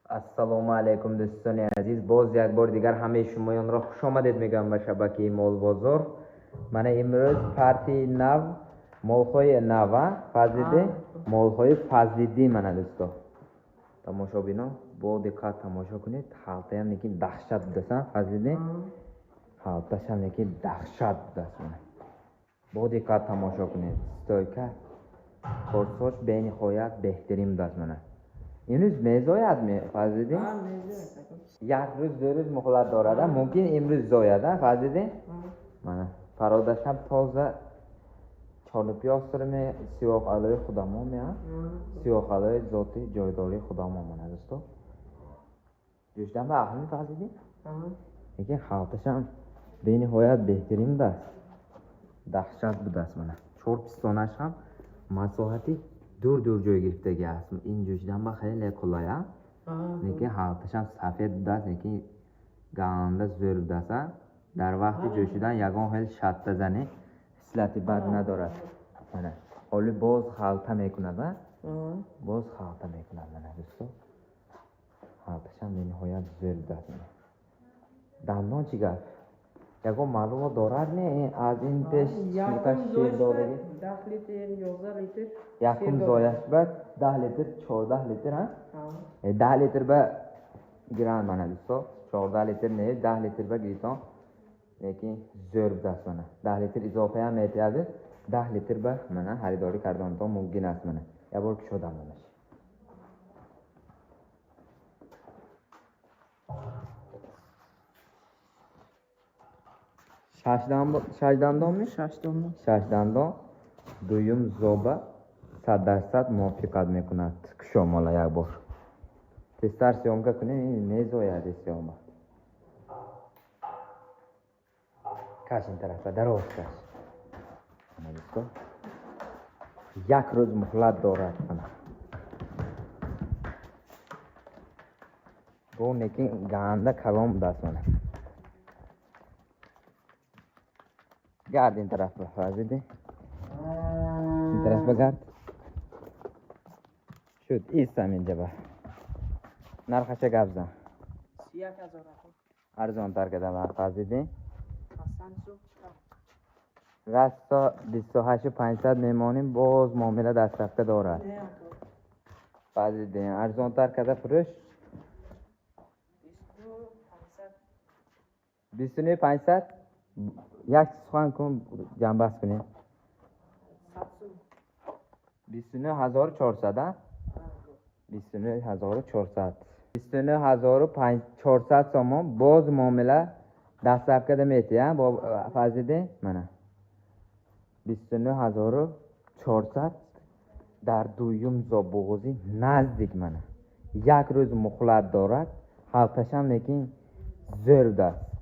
Assalomu alaykum do'stoni aziz. Boz یک بار دیگر همه شمایان را خوش آمدید میگم به شبکه مول بازار. من امروز پارتی نو مولخوی نو فازیده مولخوی فازیدی من دوستا تماشا بینا با دقت تماشا کنید. حالت هم نکی دهشت دستن فازیده حالتش هم نکی دهشت دست من با دقت تماشا کنید. استایکه کورسوش بین خویت بهترین دست منه. امروز میزاید می فازیده یک روز دو روز مخلط دارده ممکن امروز زایده فازیده من فرادشم تازه چالپیاس دارم سیاه علای خودم ها میام سیاه علای ذاتی جایداری خودم ها من دوستا جوشتم به اخمی فازیده یکی حالتشم بین هایت بهترین دست دهشت بود دست منه چور پستانش هم مساحتی دور جای گرفتگی است. این جوشیدن با خیلی کلایه نیکی حالتش هم سفید دست نیکی گانده زرب دسته در وقت جوشیدن یکان خیلی شد زنی حسلتی بد ندارد. حالی باز خالته میکنه باز خالته میکنه منه دوستو حالتش هم به نهایت زرب دست دندان چی گفت یکان معلومات دارد نه از این پیش چیکا شیر دارگی 10 لیتر 11 لیتر یکم زایش بعد 10 لیتر 14 لیتر ها 10 لیتر به گران منه دوستا 14 لیتر نه 10 لیتر به گریتان لیکن زرب دست منه 10 لیتر اضافه هم احتیاجه 10 لیتر به منه خریداری کردن تا ممکن است منه یا بار که شدم منش شش دندان دویم زوبه 100% موافقت میکند شمالا یک بار تستر سیامکه کنیم میزاید سیامه کش این طرف دراز کش یک روز مهلت دارد گو نیکی گنده کلام دست منه گرد این طرف بفرزیدی این طرف بگرد شد ایستم اینجا با نرخش گفزم 31,000 ارزان تر کده بفرزیدی رستا 28,500 میمانیم باز معامله دست رفته دارد فرزیدی ارزان تر کده فروش 29,500 یک سخن کن جنبست کنیم 29,400 29,400 29,400 سامان باز معامله دست رفت کده میتیم با فضیده منه 29,400 در دویم زابوغوزی نزدیک منه یک روز مخلط دارد حالتش هم نکین زرد است